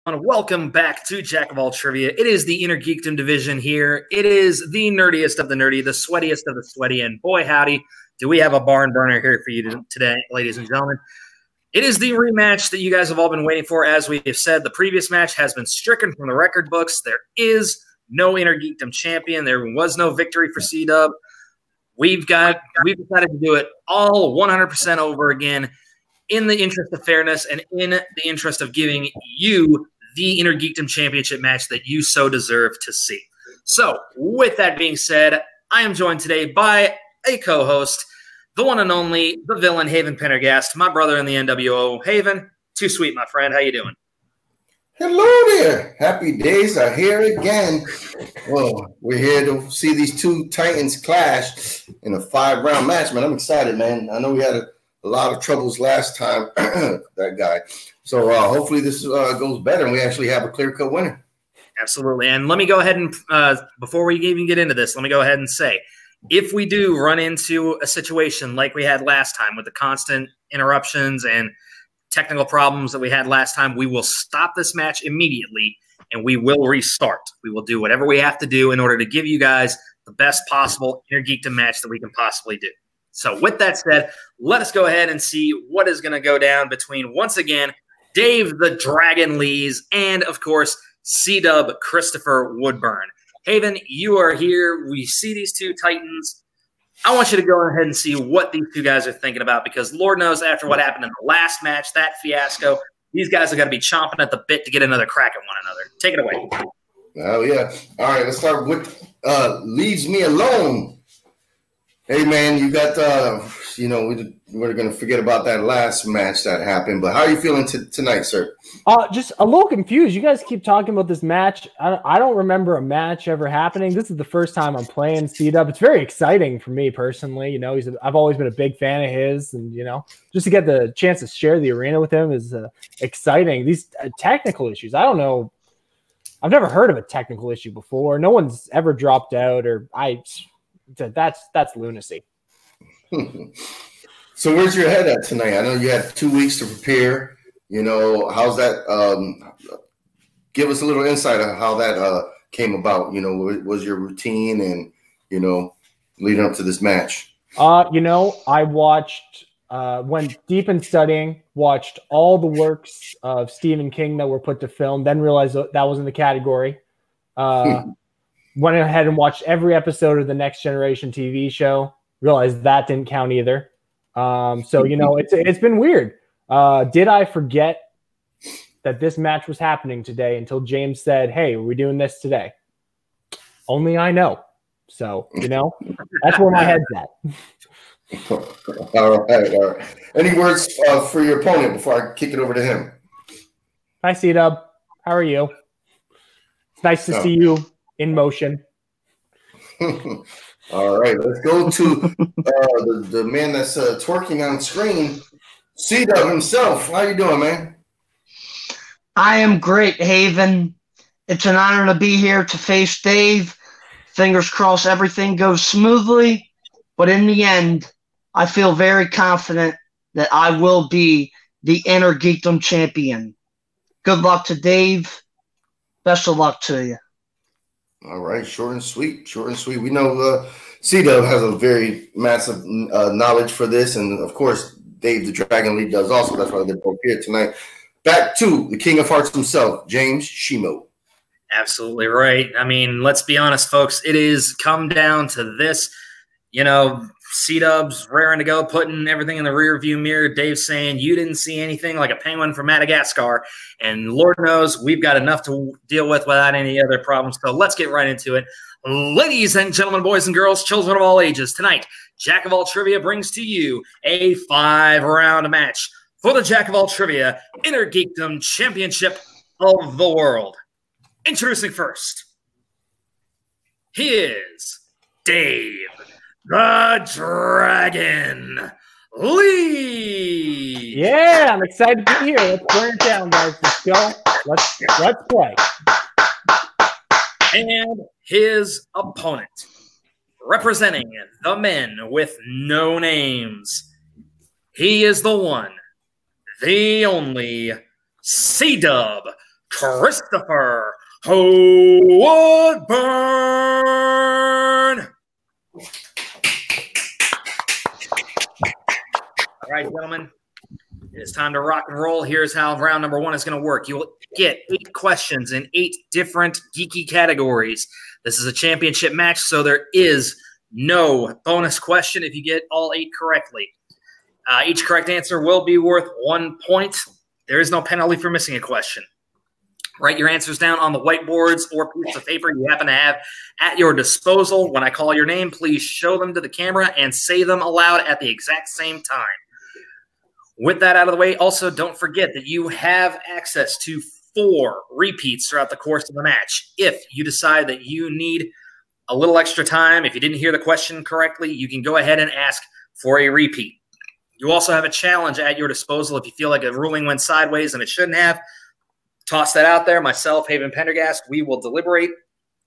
Welcome back to Jack of All Trivia. It is the Inner Geekdom division here. It is the nerdiest of the nerdy, the sweatiest of the sweaty, and boy howdy, do we have a barn burner here for you today, ladies and gentlemen. It is the rematch that you guys have all been waiting for. As we have said, the previous match has been stricken from the record books. There is no Inner Geekdom champion. There was no victory for C-Dub. We've decided to do it all 100% over again, in the interest of fairness and in the interest of giving you the Inner Geekdom Championship match that you so deserve to see. So, with that being said, I am joined today by a co-host, the one and only, the villain, Haven Pendergast, my brother in the NWO. Haven, too sweet, my friend. How you doing? Hello there. Happy days are here again. Well, we're here to see these two Titans clash in a 5-round match, man. I'm excited, man. I know we had a lot of troubles last time, that guy. So hopefully this goes better and we actually have a clear-cut winner. Absolutely. And let me go ahead and, before we even get into this, let me go ahead and say, if we do run into a situation like we had last time with the constant interruptions and technical problems that we had last time, we will stop this match immediately and we will restart. We will do whatever we have to do in order to give you guys the best possible Inner Geekdom match that we can possibly do. So with that said, let us go ahead and see what is going to go down between, once again, Dave the Dragon Lees and, of course, C-Dub Christoper Woodburn. Haven, you are here. We see these two Titans. I want you to go ahead and see what these two guys are thinking about, because Lord knows after what happened in the last match, that fiasco, these guys are going to be chomping at the bit to get another crack at one another. Take it away. Oh, yeah. All right, let's start with Leaves Me Alone. Hey, man, you got, we're going to forget about that last match that happened, but how are you feeling tonight, sir? Just a little confused. You guys keep talking about this match. I don't remember a match ever happening. This is the first time I'm playing C-Dub. It's very exciting for me personally. You know, I've always been a big fan of his, and, you know, just to get the chance to share the arena with him is exciting. These technical issues, I don't know. I've never heard of a technical issue before. No one's ever dropped out, or that's lunacy. So where's your head at tonight? I know you had 2 weeks to prepare. You know, how's that? Give us a little insight on how that came about. You know, what was your routine and, you know, leading up to this match? You know, I watched, went deep in studying, watched all the works of Stephen King that were put to film, then realized that was in the category. Went ahead and watched every episode of the Next Generation TV show. Realized that didn't count either. So, you know, it's been weird. Did I forget that this match was happening today until James said, "Hey, are we doing this today?" Only I know. So, you know, that's where my head's at. All right. Any words for your opponent before I kick it over to him? Hi, C-Dub. How are you? It's nice to see you in motion. All right, let's go to the man that's twerking on screen, C-Dub himself. How you doing, man? I am great, Haven. It's an honor to be here to face Dave. Fingers crossed everything goes smoothly, but in the end, I feel very confident that I will be the Inner Geekdom champion. Good luck to Dave. Best of luck to you. All right, short and sweet, short and sweet. We know C-Dub has a very massive knowledge for this, and of course, Dave the Dragon Lead does also. That's why they're both here tonight. Back to the King of Hearts himself, James Shimo. Absolutely right. I mean, let's be honest, folks. It is come down to this. You know, C-Dub's raring to go, putting everything in the rearview mirror. Dave saying you didn't see anything like a penguin from Madagascar. And Lord knows we've got enough to deal with without any other problems. So let's get right into it. Ladies and gentlemen, boys and girls, children of all ages, tonight, Jack of All Trivia brings to you a 5-round match for the Jack of All Trivia Inner Geekdom Championship of the World. Introducing first, he is Dave the Dragon Lee. Yeah, I'm excited to be here. Let's burn it down, guys. Let's go. Let's play. And his opponent, representing the men with no names, he is the one, the only C-Dub Christoper Woodburn. All right, gentlemen, it's time to rock and roll. Here's how round number 1 is going to work. You will get 8 questions in 8 different geeky categories. This is a championship match, so there is no bonus question if you get all 8 correctly. Each correct answer will be worth 1 point. There is no penalty for missing a question. Write your answers down on the whiteboards or piece of paper you happen to have at your disposal. When I call your name, please show them to the camera and say them aloud at the exact same time. With that out of the way, also don't forget that you have access to 4 repeats throughout the course of the match. If you decide that you need a little extra time, if you didn't hear the question correctly, you can go ahead and ask for a repeat. You also have a challenge at your disposal if you feel like a ruling went sideways and it shouldn't have. Toss that out there. Myself, Haven Pendergast, we will deliberate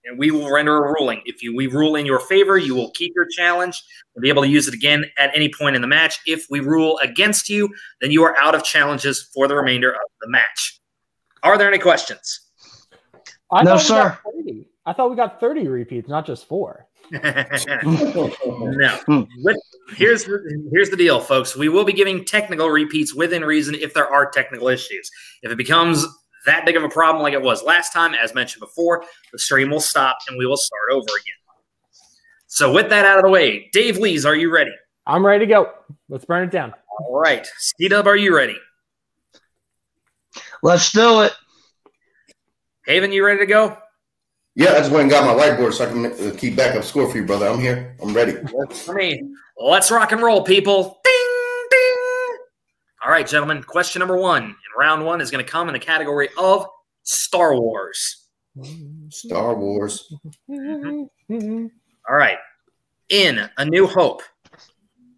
and we will render a ruling. If we rule in your favor, you will keep your challenge and be able to use it again at any point in the match. If we rule against you, then you are out of challenges for the remainder of the match. Are there any questions? No, sir. I thought we got 30 repeats, not just 4. No. Here's the deal, folks. We will be giving technical repeats within reason if there are technical issues. If it becomes that big of a problem like it was last time, as mentioned before, the stream will stop and we will start over again. So with that out of the way, Dave Lees, are you ready? I'm ready to go. Let's burn it down. All right. C-Dub, are you ready? Let's do it. Haven, you ready to go? Yeah, I just went and got my whiteboard so I can keep backup score for you, brother. I'm here. I'm ready. For me. Let's rock and roll, people. Ding, ding. All right, gentlemen. Question number 1 in round 1 is going to come in the category of Star Wars. Star Wars. Mm-hmm. All right. In A New Hope,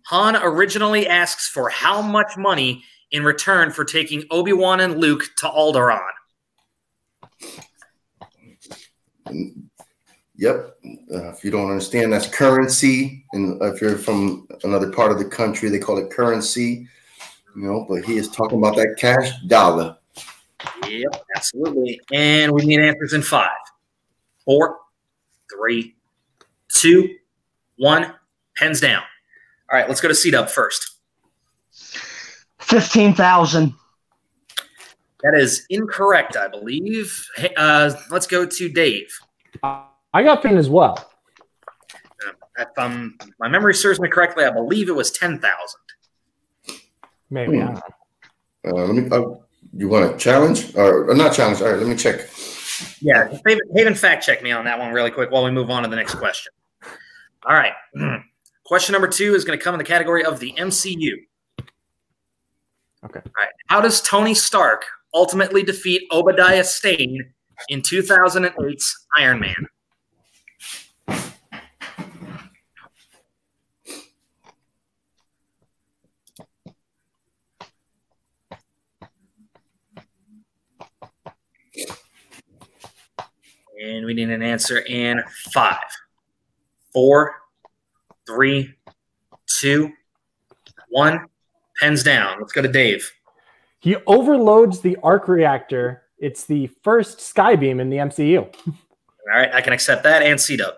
Han originally asks for how much money in return for taking Obi-Wan and Luke to Alderaan? Yep. If you don't understand, that's currency. And if you're from another part of the country, they call it currency. You know, but he is talking about that cash dollar. Yep, absolutely. And we need answers in 5, 4, 3, 2, 1. Pens down. All right, let's go to C-Dub first. 15,000. That is incorrect, I believe. Let's go to Dave. I got 15 as well. If my memory serves me correctly, I believe it was 10,000. Maybe. I don't know. You want to challenge or not challenge? All right, let me check. Yeah, Haven fact check me on that one really quick while we move on to the next question. All right. Question number 2 is going to come in the category of the MCU. Okay. All right. How does Tony Stark ultimately defeat Obadiah Stane in 2008's Iron Man? And we need an answer in 5, 4, 3, 2, 1. Pens down. Let's go to Dave. He overloads the arc reactor. It's the first Skybeam in the MCU. All right, I can accept that. And C-Dub.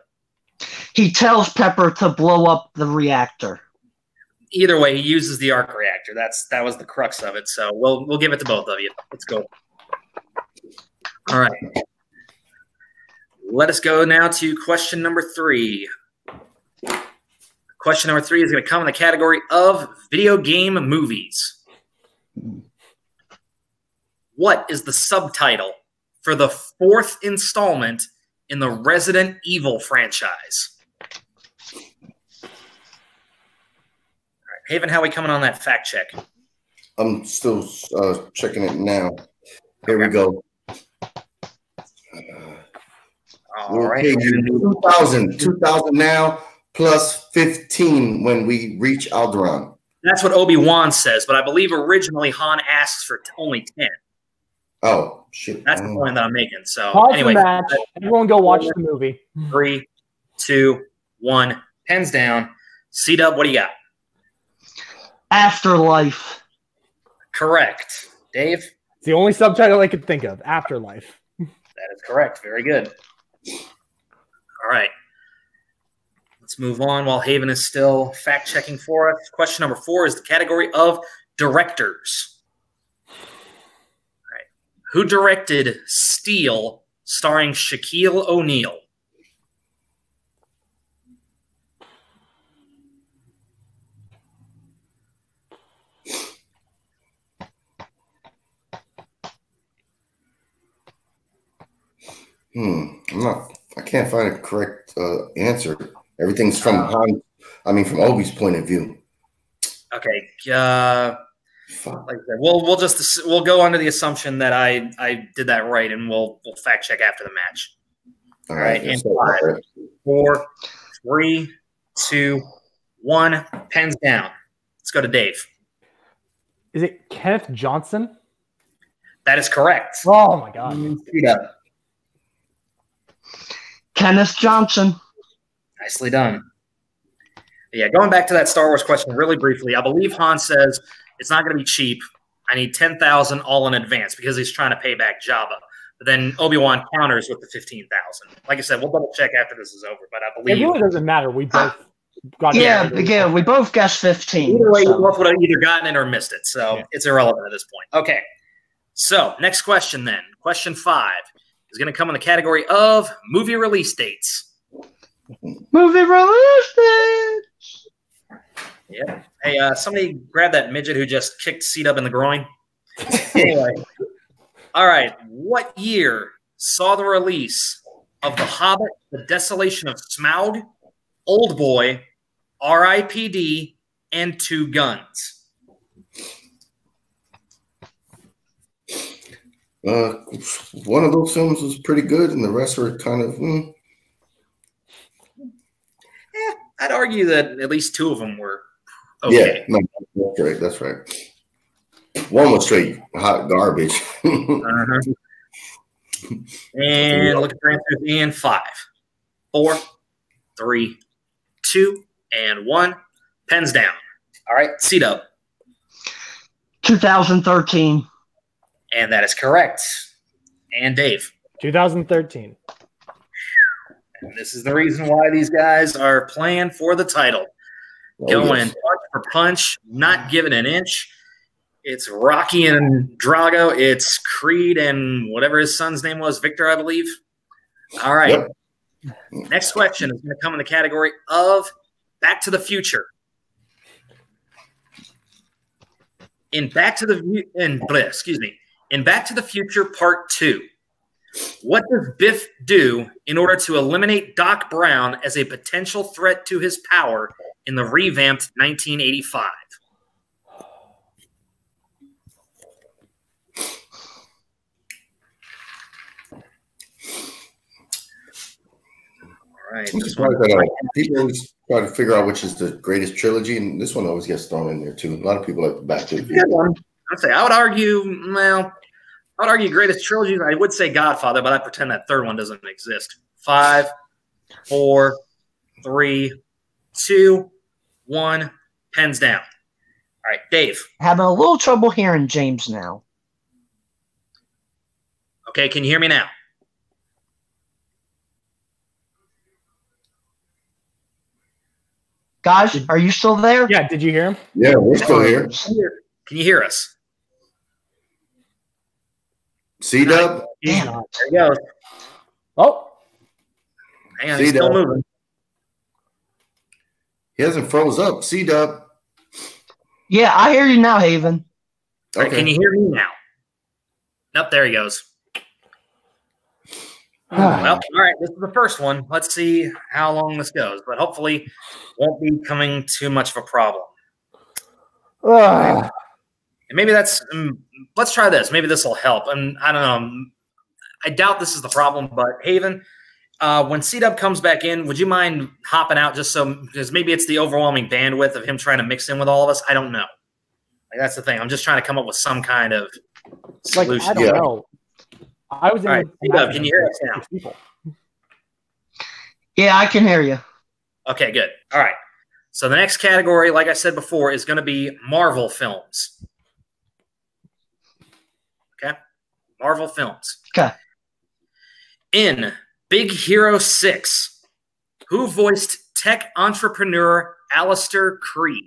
He tells Pepper to blow up the reactor. Either way, he uses the arc reactor. That was the crux of it. So we'll give it to both of you. Let's go. All right. Let us go now to question number 3. Question number 3 is going to come in the category of video game movies. What is the subtitle for the 4th installment in the Resident Evil franchise? All right, Haven, how are we coming on that fact check? I'm still checking it now. Here we go. All right. 2,000 now plus 15 when we reach Alderaan. That's what Obi-Wan says, but I believe originally Han asks for only 10. Oh, shit. That's the point that I'm making. So Pause anyway, the match. Everyone go watch the movie. 3, 2, 1. Pens down. C-Dub, what do you got? Afterlife. Correct. Dave? the only subtitle I could think of. Afterlife. That is correct. Very good. All right. Let's move on while Haven is still fact-checking for us. Question number 4 is the category of directors. All right. Who directed Steel, starring Shaquille O'Neal? I can't find a correct answer. Everything's from from Obi's point of view. Okay. Like I said, we'll go under the assumption that I did that right, and we'll fact check after the match. All right. And 5, 4, 3, 2, 1. Pens down. Let's go to Dave. Is it Kenneth Johnson? That is correct. Oh my God. Yeah. Kenneth Johnson. Nicely done. Yeah, going back to that Star Wars question really briefly, I believe Han says it's not going to be cheap. I need 10,000 all in advance because he's trying to pay back Jabba. But then Obi-Wan counters with the 15,000. Like I said, we'll double check after this is over. But I believe it really doesn't matter. We both got we both guessed 15. Either way, we both would have either gotten it or missed it. So it's irrelevant at this point. Okay. So next question then. Question 5 is going to come in the category of movie release dates. Movie release dates. Yeah. Hey, somebody grab that midget who just kicked C-Dub in the groin. Anyway. All right. What year saw the release of The Hobbit, The Desolation of Smaug, Old Boy, R.I.P.D., and Two Guns? One of those films was pretty good, and the rest were kind of. I'd argue that at least 2 of them were okay. Yeah, no, that's right. That's right. One was straight hot garbage. And looking for answers in 5, 4, 3, 2, and 1. Pens down. All right, C-Dub. 2013. And that is correct. And Dave. 2013. And this is the reason why these guys are playing for the title. Going punch for punch, not giving an inch. It's Rocky and Drago. It's Creed and whatever his son's name was, Victor, I believe. All right. Yep. Next question is going to come in the category of Back to the Future. In Back to the Future Part 2, what does Biff do in order to eliminate Doc Brown as a potential threat to his power in the revamped 1985? All right. People always try to figure out which is the greatest trilogy, and this one always gets thrown in there too. A lot of people like Back to the Future. I would argue greatest trilogy. I would say Godfather, but I pretend that third one doesn't exist. 5, 4, 3, 2, 1. Pens down. All right, Dave. Having a little trouble hearing James now. Okay, can you hear me now? Guys, are you still there? Yeah, did you hear him? Yeah, we're still here. Can you hear us? C-Dub? There he goes. Oh. Hang on, he's still moving. He hasn't froze up. C-Dub. Yeah, I hear you now, Haven. Okay. Right, can you hear me now? Nope, there he goes. Well, all right, this is the first one. Let's see how long this goes, but hopefully won't be coming too much of a problem. And maybe that's let's try this. Maybe this will help. And I don't know. I doubt this is the problem, but Haven, when C-Dub comes back in, would you mind hopping out just so because maybe it's the overwhelming bandwidth of him trying to mix in with all of us? I don't know. Like, that's the thing. I'm just trying to come up with some kind of solution. I don't know. I was in all right, C-Dub, can you hear us now? Yeah, I can hear you. Okay, good. All right. So the next category, like I said before, is going to be Marvel films. Okay. Marvel films. Okay. In Big Hero 6, who voiced tech entrepreneur Alistair Creed?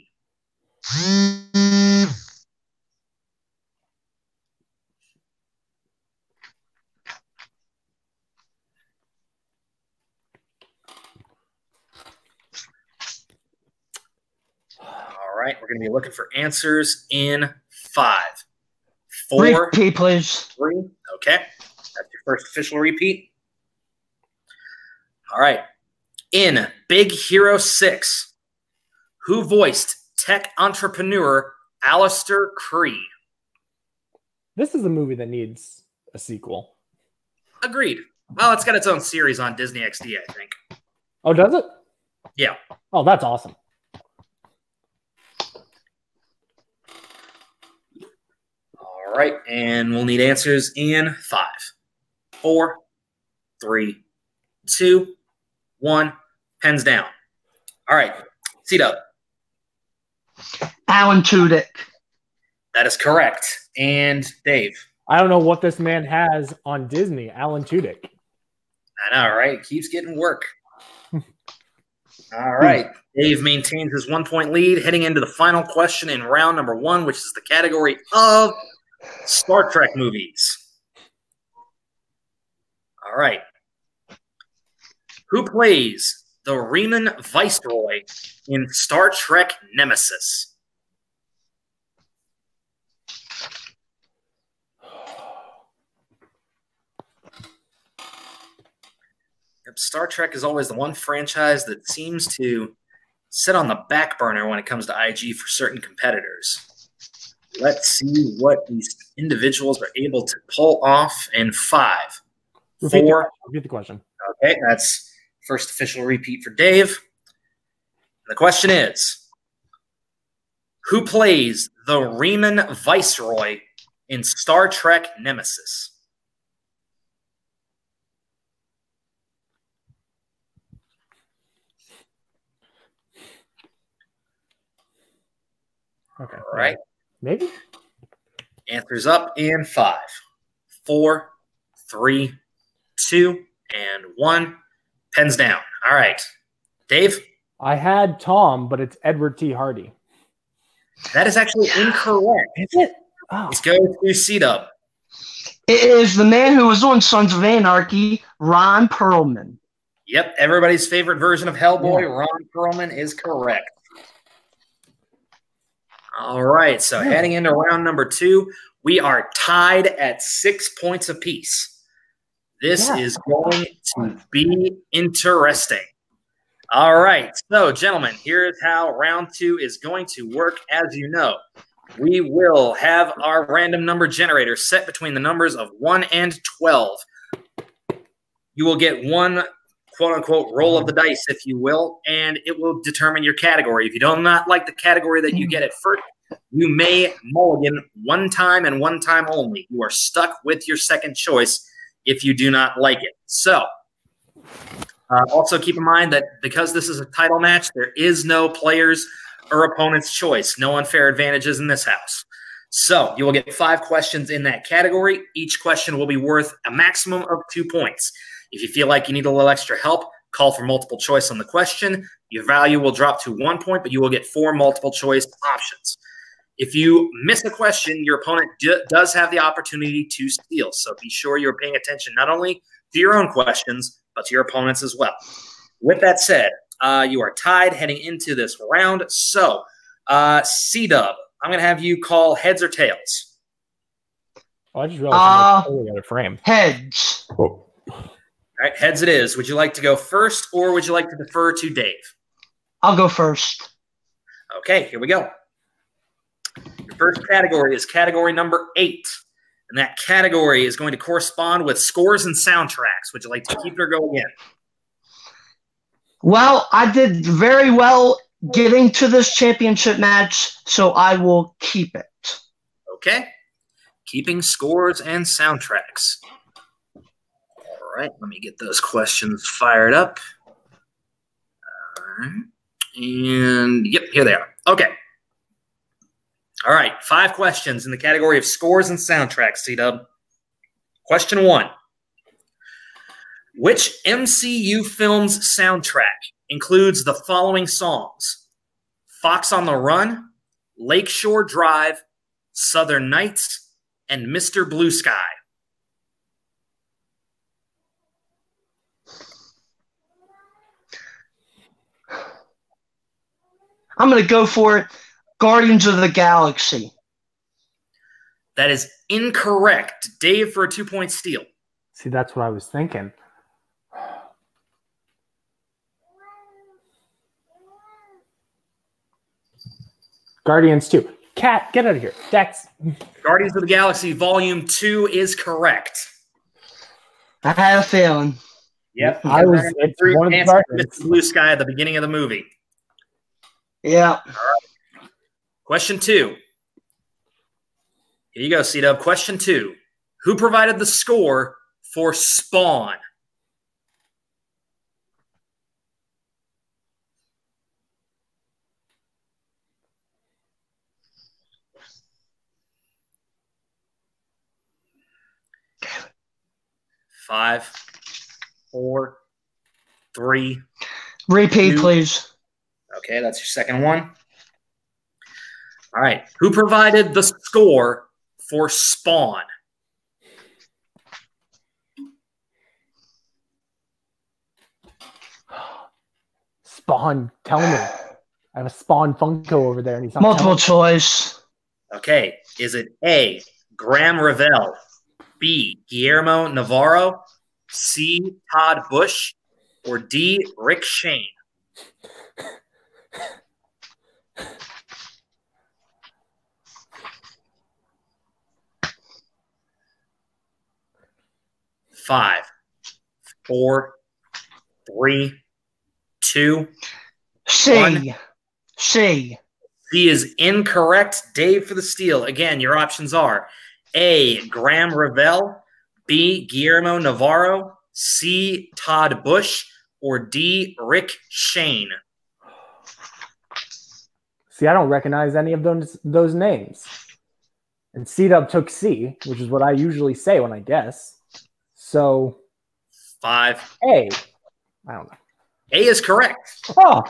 All right, we're going to be looking for answers in 5, 4, Repeat, please. 3. Okay, that's your first official repeat. All right. In Big Hero 6, who voiced tech entrepreneur Alistair Creed? This is a movie that needs a sequel. Agreed. Well, it's got its own series on Disney XD, I think. Oh, does it? Yeah. Oh, that's awesome. All right, and we'll need answers in 5, 4, 3, 2, 1. Pens down. All right, C-Dub. Alan Tudyk. That is correct. And Dave. I don't know what this man has on Disney. Alan Tudyk. I know, right? Keeps getting work. All right. Dave maintains his 1-point lead heading into the final question in round number 1, which is the category of Star Trek movies. All right. Who plays the Riemann Viceroy in Star Trek Nemesis? Star Trek is always the one franchise that seems to sit on the back burner when it comes to IG for certain competitors. Let's see what these individuals are able to pull off in 5, 4. Repeat the question. Okay, that's first official repeat for Dave. The question is, who plays the Riemann Viceroy in Star Trek Nemesis? Okay. All right. Maybe. Answers up in 5, 4, 3, 2, and 1. Pens down. All right. Dave? I had Tom, but it's Edward T. Hardy. That is actually incorrect. Is it? Oh. Let's go to C-Dub. It is the man who was on Sons of Anarchy, Ron Perlman. Yep, everybody's favorite version of Hellboy, Ron Perlman, is correct. All right, so heading into round number 2, we are tied at 6 points apiece. This is going to be interesting. All right, so gentlemen, here's how round 2 is going to work. As you know, we will have our random number generator set between the numbers of 1 and 12. You will get one quote-unquote roll of the dice, if you will, and it will determine your category. If you do not like the category that you get at first, you may mulligan one time and one time only. You are stuck with your second choice if you do not like it. So, also keep in mind that because this is a title match, there is no player's or opponent's choice. No unfair advantages in this house. So, you will get 5 questions in that category. Each question will be worth a maximum of 2 points. If you feel like you need a little extra help, call for multiple choice on the question. Your value will drop to 1 point, but you will get 4 multiple choice options. If you miss a question, your opponent does have the opportunity to steal. So be sure you're paying attention not only to your own questions, but to your opponents as well. With that said, you are tied heading into this round. So, C-Dub, I'm going to have you call heads or tails. Oh, I just realized I totally got a frame. Heads. Oh. All right, heads it is. Would you like to go first, or would you like to defer to Dave? I'll go first. Okay, here we go. Your first category is category number 8, and that category is going to correspond with scores and soundtracks. Would you like to keep it or go again? Well, I did very well getting to this championship match, so I will keep it. Okay. Keeping scores and soundtracks. All right, let me get those questions fired up. All right. And, yep, here they are. Okay. All right, 5 questions in the category of scores and soundtracks, C-Dub. Question 1. Which MCU film's soundtrack includes the following songs? Fox on the Run, Lakeshore Drive, Southern Nights, and Mr. Blue Sky. I'm going to go for it. Guardians of the Galaxy. That is incorrect. Dave for a 2-point steal. See, that's what I was thinking. Guardians 2. Cat, get out of here. Dex. Guardians of the Galaxy Volume 2 is correct. I had a feeling. Yep. I was one of the Guardians. Blue Sky at the beginning of the movie. Yeah. All right. Question 2. Here you go, C-Dub. Question 2. Who provided the score for Spawn? Five, 4, 3. Repeat, 2. please. Okay, that's your second one. All right. Who provided the score for Spawn? Spawn, tell me. I have a Spawn Funko over there, and he's not Multiple telling me. choice. Okay. Is it A, Graham Revell, B, Guillermo Navarro, C, Todd Bush, or D, Rick Shane? Five, 4, 3, 2. C. 1. C. C is incorrect. Dave for the steal. Again, your options are A, Graham Revell, B, Guillermo Navarro, C, Todd Bush, or D, Rick Shane. See, I don't recognize any of those names. And C-Dub took C, which is what I usually say when I guess. So 5. A. I don't know. A is correct. Oh.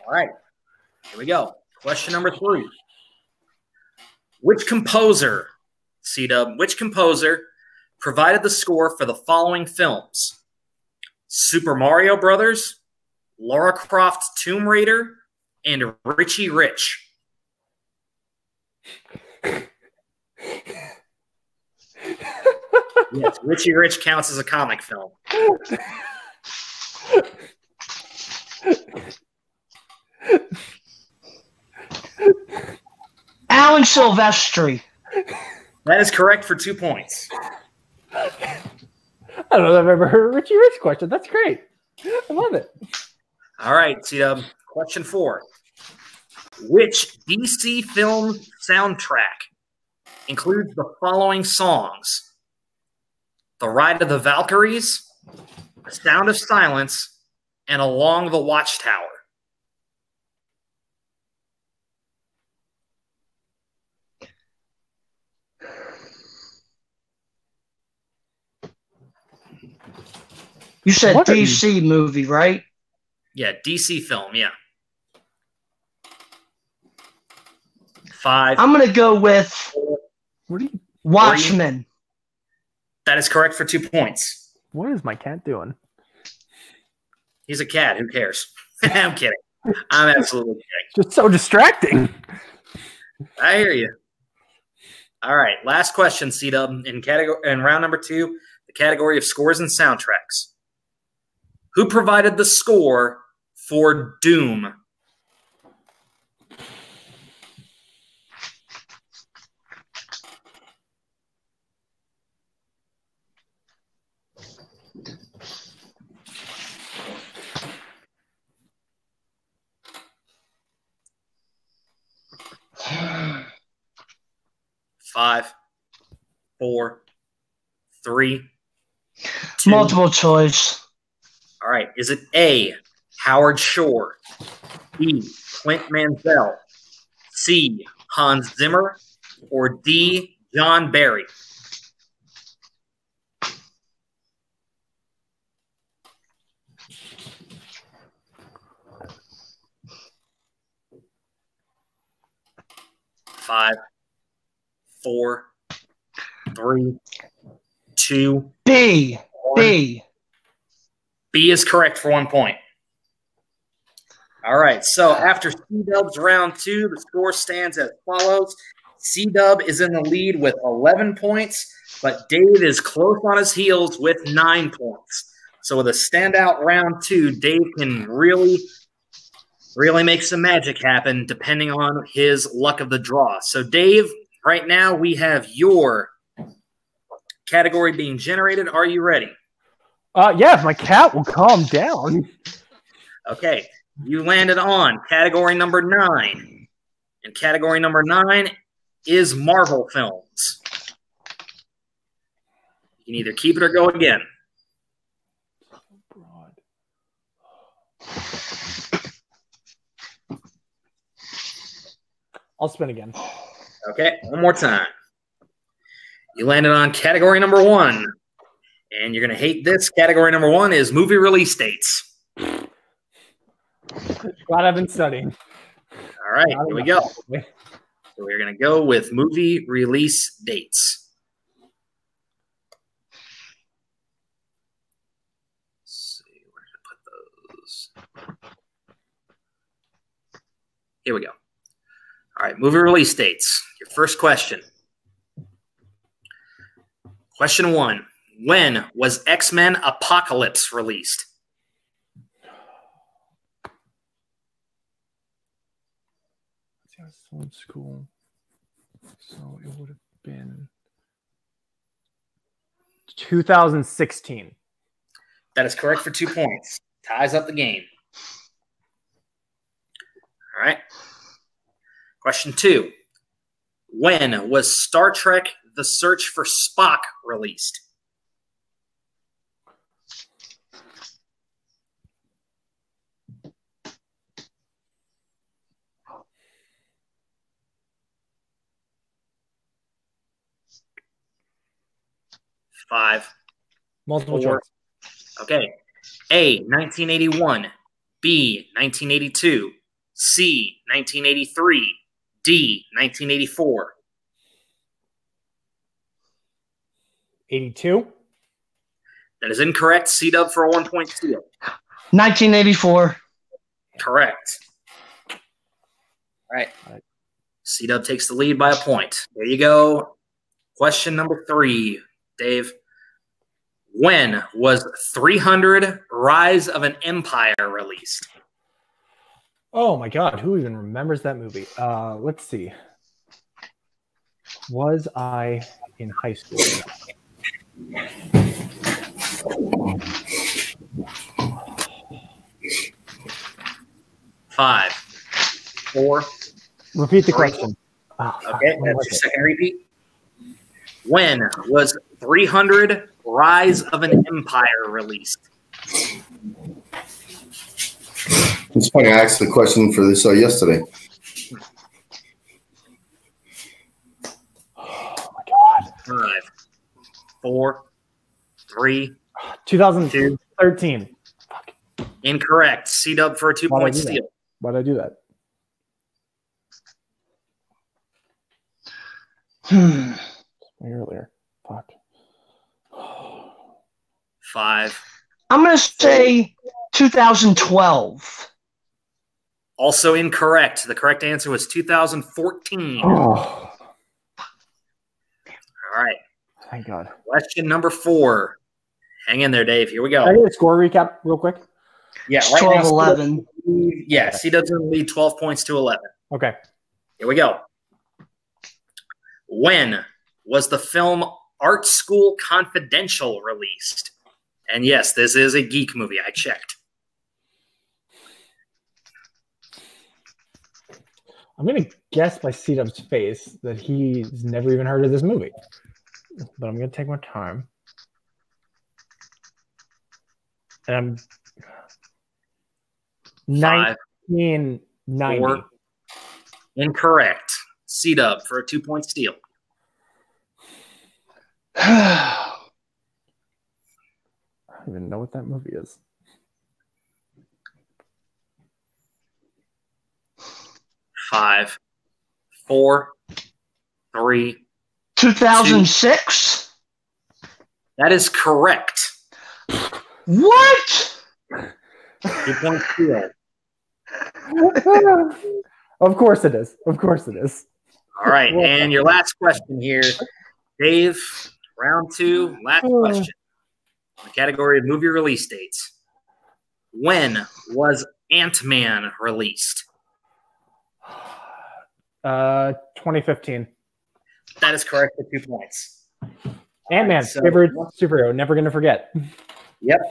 All right. Here we go. Question number 3. Which composer, C-Dub, which composer provided the score for the following films? Super Mario Brothers, Lara Croft Tomb Raider, and Richie Rich. Yes, Richie Rich counts as a comic film. Alan Silvestri. That is correct for 2 points. I don't know if I've ever heard a Richie Rich question. That's great. I love it. All right, C-Dub. Question 4. Which DC film soundtrack includes the following songs? The Ride of the Valkyries, The Sound of Silence, and Along the Watchtower. You said What are you- DC movie, right? Yeah, DC film, yeah. 5. I'm going to go with What are you? Watchmen. That is correct for 2 points. What is my cat doing? He's a cat. Who cares? I'm kidding. I'm absolutely kidding. Just so distracting. I hear you. All right, last question, C-Dub. In round number 2, the category of scores and soundtracks. Who provided the score for Doom? Five, 4, 3, 2. Multiple choice. All right. Is it A, Howard Shore, B, Clint Mansell, C, Hans Zimmer, or D, John Barry. Five, 4, 3, 2. B. 1. B. B is correct for 1 point. All right, so after C-Dub's round 2, the score stands as follows. C-Dub is in the lead with 11 points, but Dave is close on his heels with 9 points. So with a standout round 2, Dave can really make some magic happen depending on his luck of the draw. So Dave, right now we have your category being generated. Are you ready? Yeah, if my cat will calm down. Okay. You landed on category number 9. And category number 9 is Marvel films. You can either keep it or go again. I'll spin again. Okay, one more time. You landed on category number 1. And you're going to hate this. Category number 1 is movie release dates. Glad I've been studying. All right, here we go. So we're going to go with movie release dates. Let's see, where did I put those? Here we go. All right, movie release dates. Your first question. Question 1. When was X-Men Apocalypse released? I was still in school, so it would have been 2016. That is correct for 2 points. Ties up the game. All right. Question 2. When was Star Trek The Search for Spock released? Five. Multiple 4. choice. Okay. A, 1981. B, 1982. C, 1983. D, 1984. 82. That is incorrect. C-Dub for a 1-point steal. 1984. Correct. All right. C-Dub takes the lead by a point. There you go. Question number 3, Dave. When was 300 Rise of an Empire released? Oh my God, who even remembers that movie? Let's see. Was I in high school? Five, 4. Repeat the 3. question. Okay, that's your second repeat. When was 300 Rise of an Empire released? It's funny. I asked the question for this yesterday. Oh my God. 5, 4, 3. 2013. Incorrect. C-Dub for a 2-point steal. Why did I do that? Earlier. Fuck. 5. I'm going to say 2012. Also incorrect. The correct answer was 2014. Oh. All right. Thank God. Question number 4. Hang in there, Dave. Here we go. Can I get a score recap real quick? Yeah, It's right 12-11. Yeah, C-Dub's in the lead 12 points to 11. Okay. Here we go. When was the film Art School Confidential released? And yes, this is a geek movie. I checked. I'm going to guess by C-Dub's face that he's never even heard of this movie. But I'm going to take my time. And I'm 5, 1990. 4. Incorrect. C-Dub for a 2-point steal. I don't even know what that movie is. 5, 4, 3. 2006? That is correct. What? 2 points to it. Of course it is. Of course it is. All right, and your last question here, Dave. Round 2, last question. The category of movie release dates. When was Ant-Man released? 2015. That is correct for 2 points. Ant-Man, favorite superhero. Never going to forget. Yep.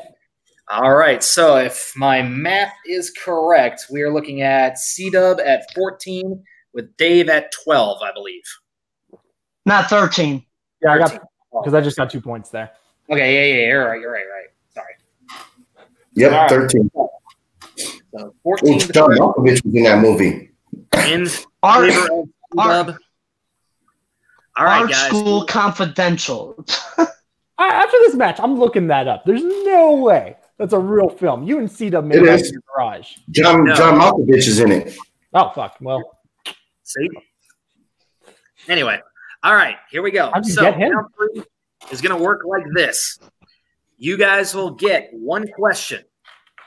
All right, so if my math is correct, we are looking at C-Dub at 14 with Dave at 12, I believe. Not 13. Yeah, I got because I just got 2 points there. Okay, yeah, you're right. Sorry. Yep, right. 13. So 14. John Malkovich was in that movie. In favor of C-Dub. All right, Art guys. School Confidential. After this match, I'm looking that up. There's no way that's a real film. You and C-Dub made it in your garage. John Malkovich is in it. Oh, fuck. Well. See? Anyway. All right, here we go. So round 3 is going to work like this. You guys will get one question.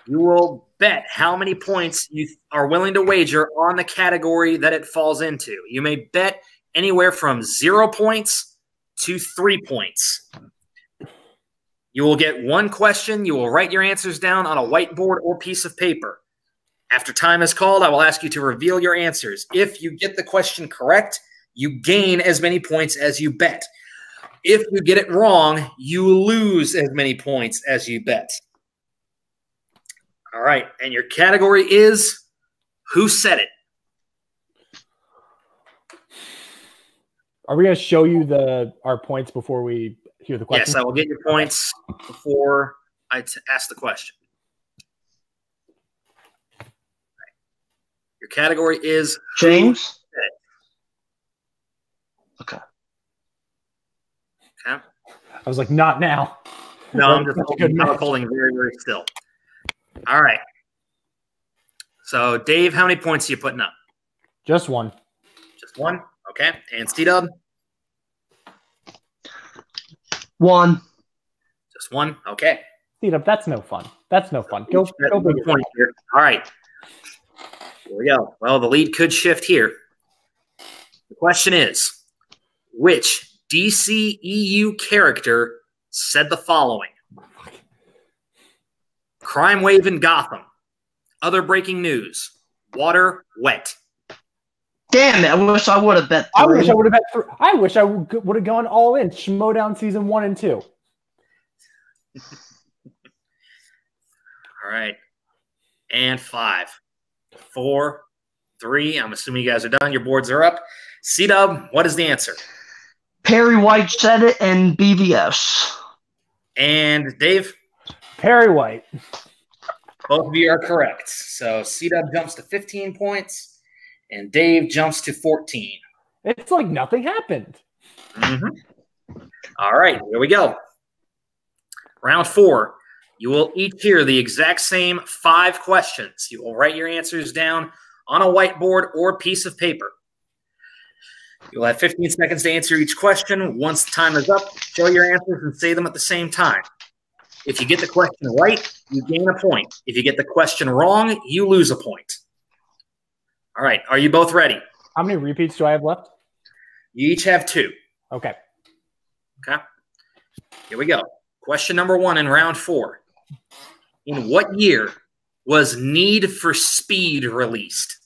You will bet how many points you are willing to wager on the category that it falls into. You may bet anywhere from 0 points to 3 points. You will get one question. You will write your answers down on a whiteboard or piece of paper. After time is called, I will ask you to reveal your answers. If you get the question correct, you gain as many points as you bet. If you get it wrong, you lose as many points as you bet. All right, and your category is Who Said It? Are we going to show you our points before we hear the question? Yes, I will get your points before I ask the question. Right. Your category is James? Okay. I was like, not now. No, I'm just holding very, very still. All right. So, Dave, how many points are you putting up? Just one. Just one? Okay. And C-Dub? 1. Just one? Okay. C-Dub, that's no fun. That's no fun. Go big point here. All right. Here we go. Well, the lead could shift here. The question is, which DCEU character said the following? Crime wave in Gotham. Other breaking news. Water wet. Damn it! I wish I would have bet 3. I wish I would have bet 3. I wish I would have gone all in. Schmodown season 1 and 2. All right. And 5, 4, 3. I'm assuming you guys are done. Your boards are up. C-Dub, what is the answer? Perry White said it in BVS. And Dave? Perry White. Both of you are correct. So C-Dub jumps to 15 points, and Dave jumps to 14. It's like nothing happened. Mm-hmm. All right, here we go. Round 4. You will each hear the exact same 5 questions. You will write your answers down on a whiteboard or piece of paper. You'll have 15 seconds to answer each question. Once the time is up, show your answers and say them at the same time. If you get the question right, you gain a point. If you get the question wrong, you lose a point. All right, are you both ready? How many repeats do I have left? You each have 2. Okay. Okay. Here we go. Question number 1 in round 4. In what year was Need for Speed released?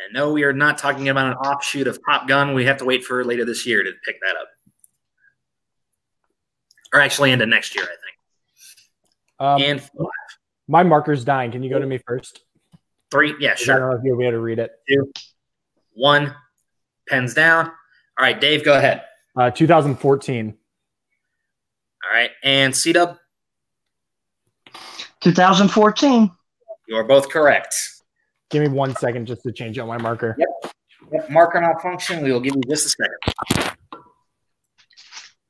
And no, we are not talking about an offshoot of Top Gun. We have to wait for later this year to pick that up. Or actually into next year, I think. And 5. My marker's dying. Can you go to me first? 3. Yeah, sure. I don't know if you'll be able to read it. 2, 1. Pens down. All right, Dave, go ahead. 2014. All right, and C-Dub? 2014. You are both correct. Give me 1 second just to change out my marker. Yep. Marker malfunction. We will give you just a second.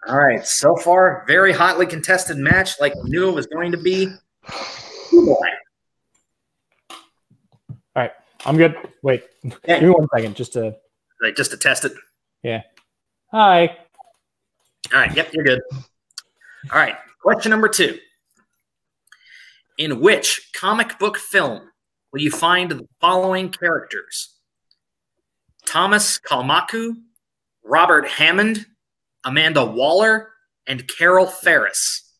All right. So far, very hotly contested match, like we knew it was going to be. All right. I'm good. Wait. Okay. Give me 1 second just to test it. Yeah. Hi. All right. Yep. You're good. All right. Question number 2. In which comic book film will you find the following characters? Thomas Kalmaku, Robert Hammond, Amanda Waller, and Carol Ferris.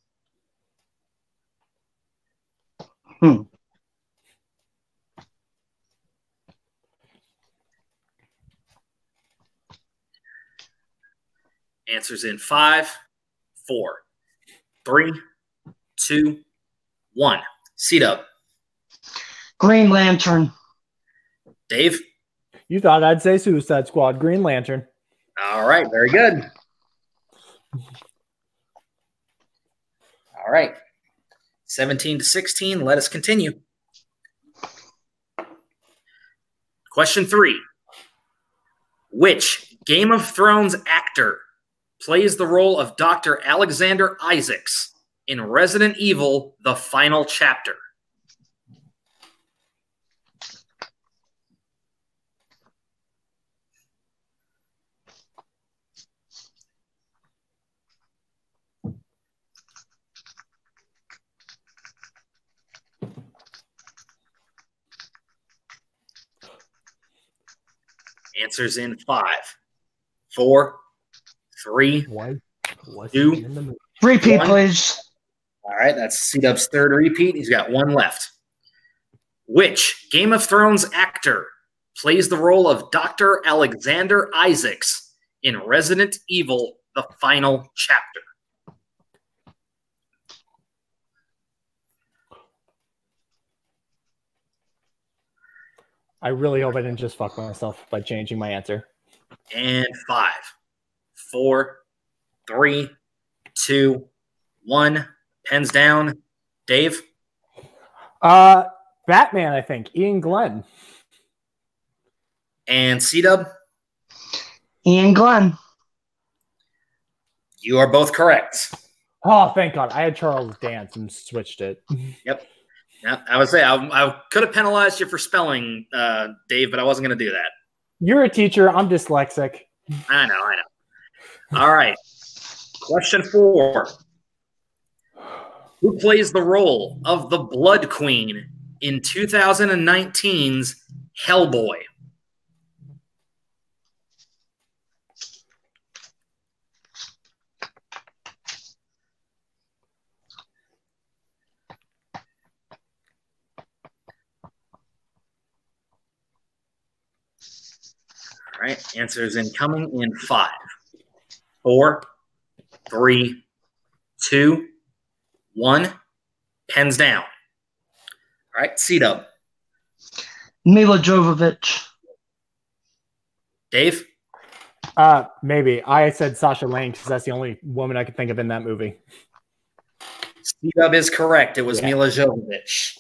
Answers in 5, 4, 3, 2, 1. C-Dub. Green Lantern. Dave? You thought I'd say Suicide Squad, Green Lantern. All right, very good. All right. 17-16, let us continue. Question 3. Which Game of Thrones actor plays the role of Dr. Alexander Isaacs in Resident Evil: The Final Chapter? Answers in 5, 4, 3, 2. Repeat, 1. please. All right, that's C-Dub's 3rd repeat. He's got 1 left. Which Game of Thrones actor plays the role of Dr. Alexander Isaacs in Resident Evil: The Final Chapter? I really hope I didn't just fuck myself by changing my answer. And 5, 4, 3, 2, 1. Pens down. Dave? Batman, I think. Ian Glenn. And C-Dub? Ian Glenn. You are both correct. Oh, thank God. I had Charles Dance and switched it. Yep. Yeah, I would say I could have penalized you for spelling, Dave, but I wasn't going to do that. You're a teacher. I'm dyslexic. I know. All right. Question 4. Who plays the role of the Blood Queen in 2019's Hellboy? All right, answers incoming in 5, 4, 3, 2, 1. Pens down. All right, C-Dub. Mila Jovovich. Dave? Maybe. I said Sasha Lane because that's the only woman I could think of in that movie. C-Dub is correct. It was Mila Jovovich.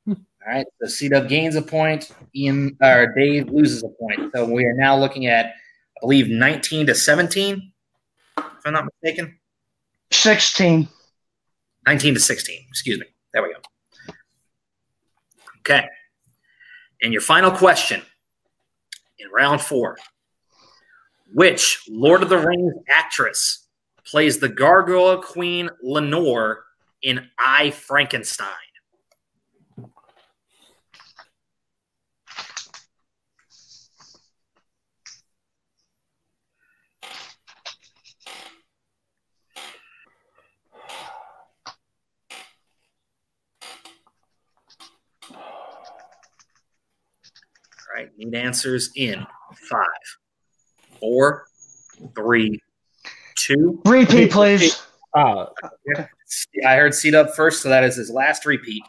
All right, so C-Dub gains a point. Dave loses a point. So we are now looking at, I believe, 19-17, if I'm not mistaken. 16. 19-16, excuse me. There we go. Okay. And your final question in round 4. Which Lord of the Rings actress plays the Gargoyle Queen Lenore in I, Frankenstein? All right, need answers in 5, 4, 3, 2. Repeat, please. I heard C-Dub first, so that is his last repeat.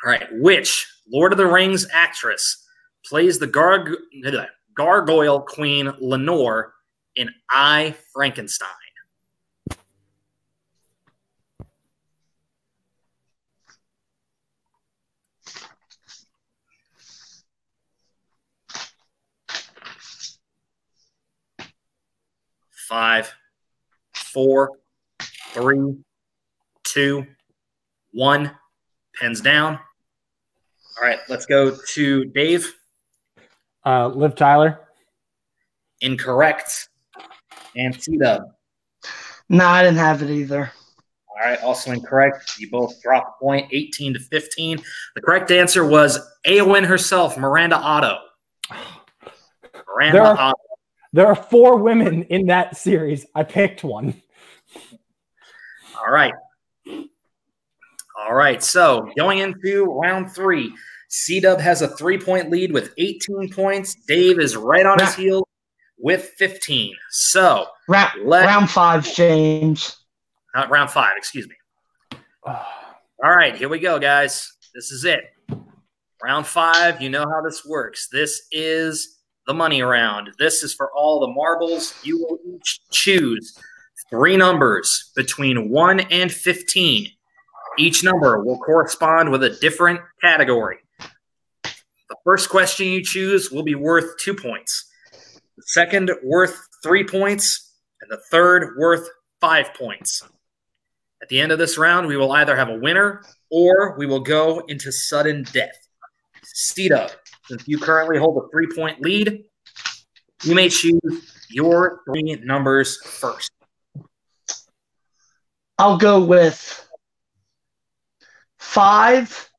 All right, which Lord of the Rings actress plays the Gargoyle Queen Lenore in I, Frankenstein? 5, 4, 3, 2, 1. Pens down. All right, let's go to Dave. Liv Tyler. Incorrect. And C-Dub. No, I didn't have it either. All right, also incorrect. You both dropped a point, 18-15. The correct answer was Eowyn herself, Miranda Otto. Otto. There are 4 women in that series. I picked one. All right. All right, so going into round 3, C-Dub has a 3-point lead with 18 points. Dave is right on his heels with 15. So round 5, James. Not round 5, excuse me. All right, here we go, guys. This is it. Round 5, you know how this works. This is the money round. This is for all the marbles. You will each choose 3 numbers between 1 and 15. Each number will correspond with a different category. The first question you choose will be worth 2 points. The second worth 3 points, and the third worth 5 points. At the end of this round, we will either have a winner or we will go into sudden death. C-Dub, since you currently hold a 3-point lead, you may choose your 3 numbers first. I'll go with 5,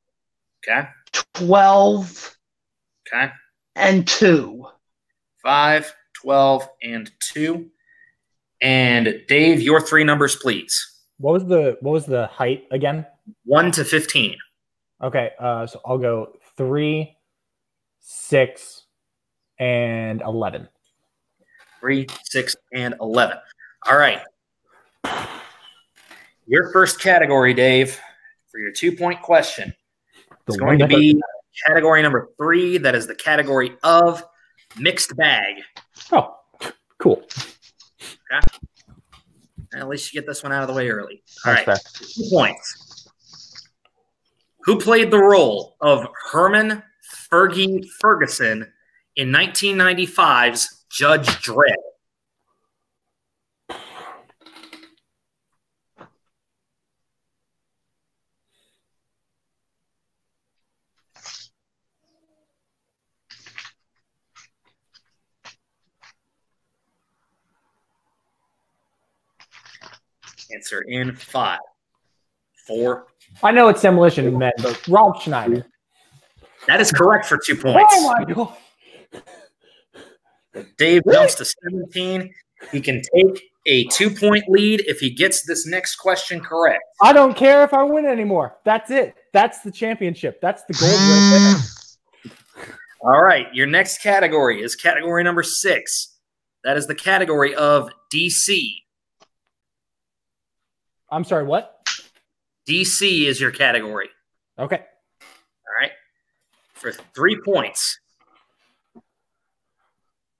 Okay. 12, Okay. and 2. 5, 12, and 2. And Dave, your 3 numbers, please. What was the height again? 1 to 15. Okay, so I'll go 3, 6, and 11. 3, 6, and 11. All right. Your first category, Dave, for your 2-point question, is going to be category number 3. That is the category of mixed bag. Oh, cool. Okay. At least you get this one out of the way early. All right. 2 points. Who played the role of Herman Fergie Ferguson in 1995's Judge Dredd? Answer in 5, 4. I know it's Demolition Men, but Rob Schneider. That is correct for 2 points. Oh my god! Dave jumps to 17. He can take a 2-point lead if he gets this next question correct. I don't care if I win anymore. That's it. That's the championship. That's the gold right there. All right. Your next category is category number 6. That is the category of DC. I'm sorry, what? DC is your category. Okay. All right. For 3 points.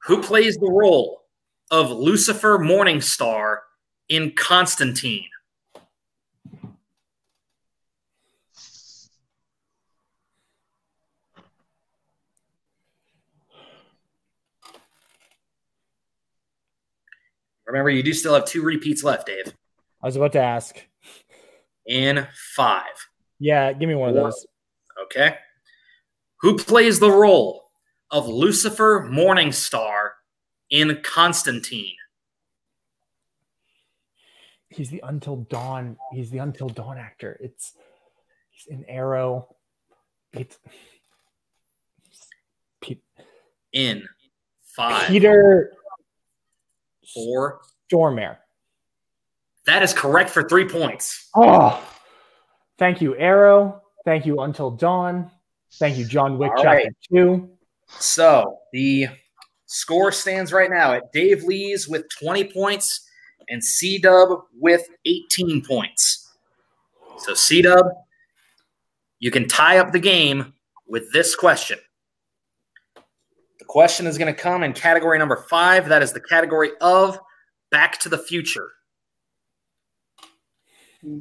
Who plays the role of Lucifer Morningstar in Constantine? Remember, you do still have 2 repeats left, Dave. I was about to ask. In 5. Yeah, give me one of those. Okay. Who plays the role of Lucifer Morningstar in Constantine? He's the Until Dawn. He's the Until Dawn actor. He's in Arrow. In 5. Peter 4. Stormare. That is correct for 3 points. Oh, thank you, Arrow. Thank you, Until Dawn. Thank you, John Wick Chapter 2. So the score stands right now at Dave Lees with 20 points and C-Dub with 18 points. So C-Dub, you can tie up the game with this question. The question is going to come in category number 5. That is the category of Back to the Future. As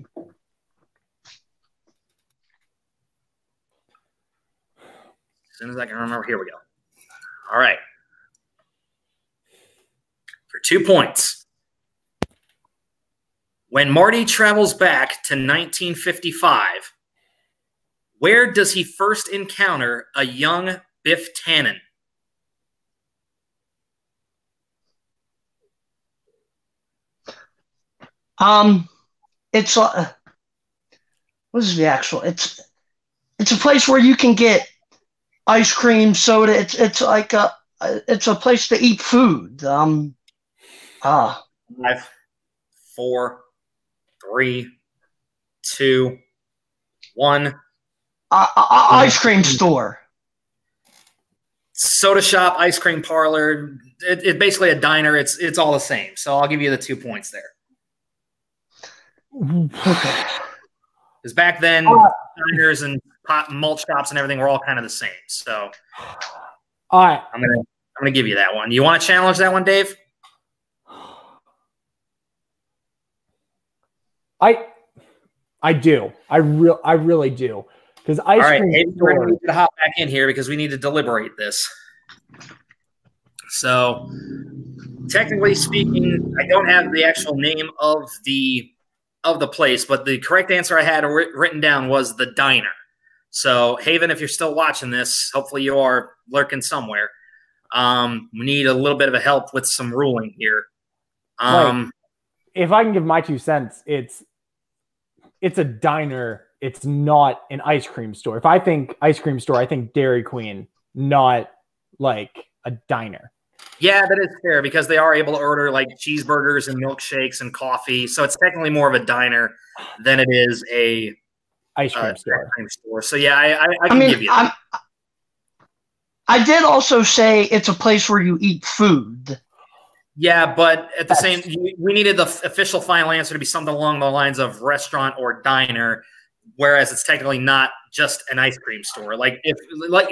soon as I can remember, here we go. All right. For 2 points, When Marty travels back to 1955, where does he first encounter a young Biff Tannen? It's what is the actual? It's a place where you can get ice cream, soda. It's like it's a place to eat food. 5, 4, 3, 2, 1. Ice cream store. Soda shop, ice cream parlor. It's basically a diner. It's all the same. So I'll give you the 2 points there. Okay. Because back then, diners and malt shops and everything were all kind of the same. So, all right, I'm gonna give you that one. You want to challenge that one, Dave? I do. I really do. Because ice cream. Hey, we're going to hop back in here because we need to deliberate this. So, technically speaking, I don't have the actual name of the place, but the correct answer I had written down was the diner. So, Haven, if you're still watching this, hopefully you are lurking somewhere. We need a little bit of a help with some ruling here. If I can give my 2 cents, it's a diner. It's not an ice cream store. If I think ice cream store, I think Dairy Queen, not like a diner. Yeah, that is fair because they are able to order like cheeseburgers and milkshakes and coffee. So it's technically more of a diner than it is a ice cream store. So yeah, I can give you that. I did also say it's a place where you eat food. Yeah, but at the same, we needed the official final answer to be something along the lines of restaurant or diner, whereas it's technically not just an ice cream store. Like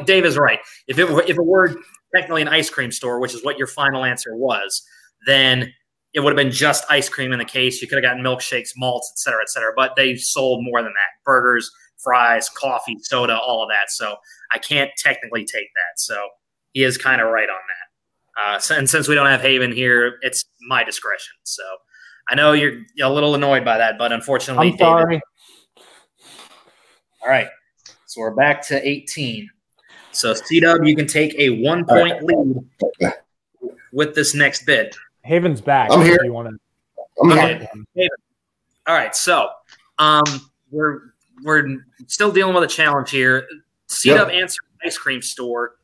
Dave is right. If it were technically an ice cream store, which is what your final answer was, then it would have been just ice cream in the case. You could have gotten milkshakes, malts, et cetera, et cetera. But they sold more than that: burgers, fries, coffee, soda, all of that. So I can't technically take that. So he is kind of right on that. And since we don't have Haven here, it's my discretion. So I know you're a little annoyed by that, but unfortunately, I'm sorry. All right. So we're back to 18. So C-Dub, you can take a 1-point lead with this next bit. Haven's back. I'm here. If you want to. I'm here. Haven. All right. So we're still dealing with a challenge here. C-Dub answered ice cream store,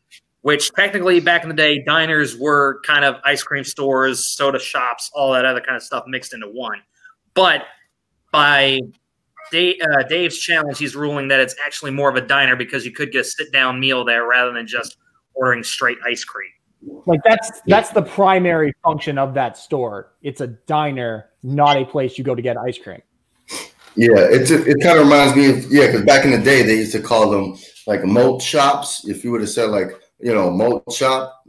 which technically back in the day, diners were kind of ice cream stores, soda shops, all that other kind of stuff mixed into one. But by Dave's challenge, he's ruling that it's actually more of a diner because you could get a sit-down meal there rather than just ordering straight ice cream. Like that's the primary function of that store. It's a diner, not a place you go to get ice cream. Yeah, it kind of reminds me of because back in the day they used to call them like malt shops. If you would have said like malt shop,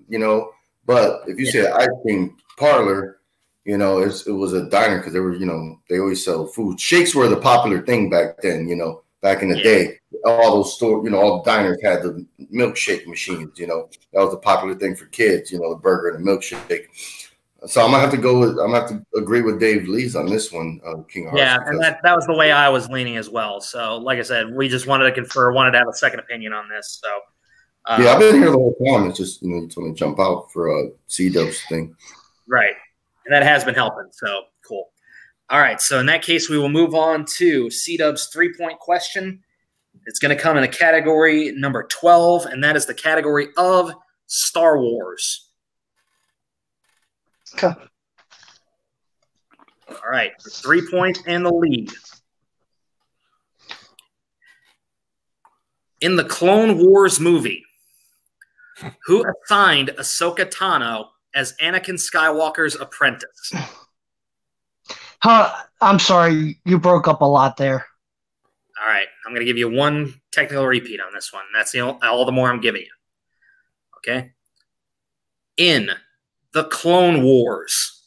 but if you say ice cream parlor, it was a diner because they were they always sell food. Shakes were the popular thing back then. Back in the day, all those stores, all the diners had the milkshake machines. That was a popular thing for kids. The burger and the milkshake. So I'm gonna have to agree with Dave Lees on this one, King Hearts. Yeah, and that was the way I was leaning as well. So, like I said, we just wanted to have a second opinion on this. So, I've been here the whole time. It's just you told me to jump out for C-Dub's thing, right? And that has been helping. So cool. All right. So in that case, we will move on to C-Dub's 3-point question. It's going to come in a category number 12, and that is the category of Star Wars. Okay. All right. 3 points and the lead. In the Clone Wars movie, who assigned Ahsoka Tano as Anakin Skywalker's apprentice? I'm sorry, you broke up a lot there. All right. I'm going to give you one technical repeat on this one. That's all the more I'm giving you. Okay? In the Clone Wars,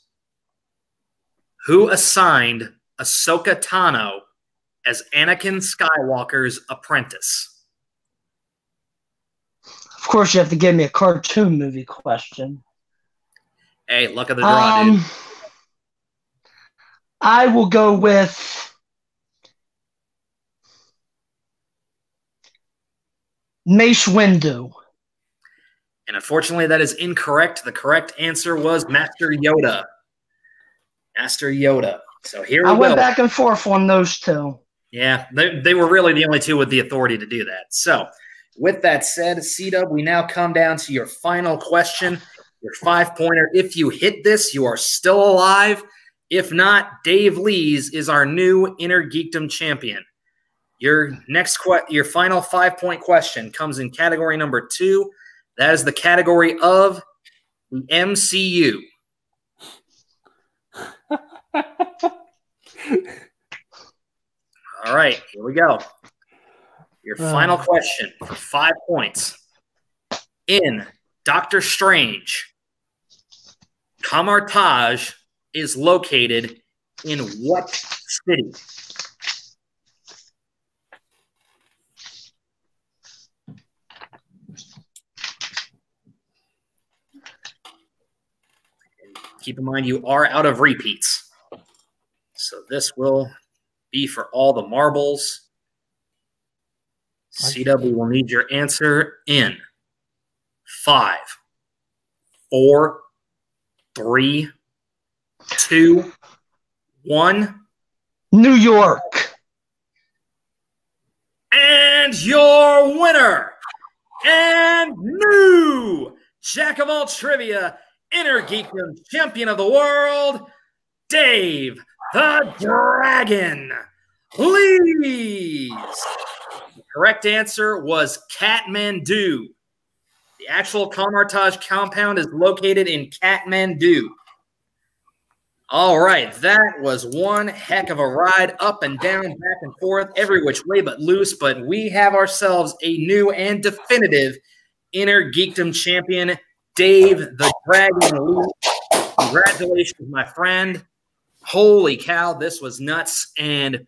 who assigned Ahsoka Tano as Anakin Skywalker's apprentice? Of course, you have to give me a cartoon movie question. Hey, luck of the draw, dude. I will go with Mace Windu. And unfortunately, that is incorrect. The correct answer was Master Yoda. Master Yoda. So here we go. I went back and forth on those two. Yeah, they were really the only two with the authority to do that. So with that said, C-Dub, we now come down to your final question, your 5-pointer. If you hit this, you are still alive. If not, Dave Lees is our new Inner Geekdom champion. Your final 5-point question comes in category number 2. That is the category of the MCU. All right, here we go. Your final question for 5 points. In Doctor Strange, Kamar-Taj is located in what city? Keep in mind, you are out of repeats. So this will be for all the marbles. CW will need your answer in 5, 4, 3, 2, 1. New York. And your winner and new Jack of all trivia, Inner Geekdom champion of the world, Dave the Dragon Lees. The correct answer was Kathmandu. The actual Kamar-Taj compound is located in Kathmandu. All right, that was one heck of a ride, up and down, back and forth, every which way but loose, but we have ourselves a new and definitive Inner Geekdom champion, Dave the Dragon Lees. Congratulations, my friend. Holy cow, this was nuts, and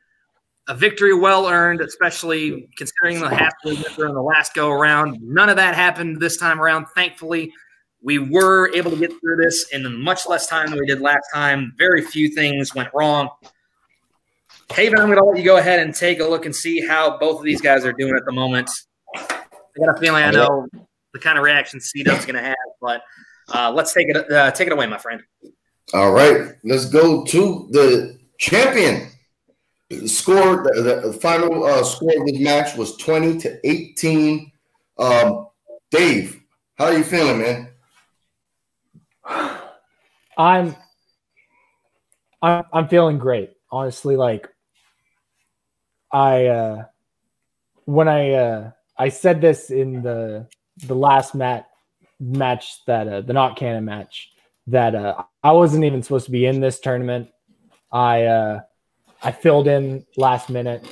a victory well-earned, especially considering the halfway in the last go-around. None of that happened this time around, thankfully. We were able to get through this in much less time than we did last time. Very few things went wrong. Haven, I'm going to let you go ahead and take a look and see how both of these guys are doing at the moment. I got a feeling I know the kind of reaction C-Dub's going to have, but let's take it away, my friend. All right, let's go to the champion. The score, the final score of this match was 20-18. Dave, how are you feeling, man? I'm feeling great, honestly. Like when I said this in the last match that the not canon match that I wasn't even supposed to be in this tournament. I filled in last minute,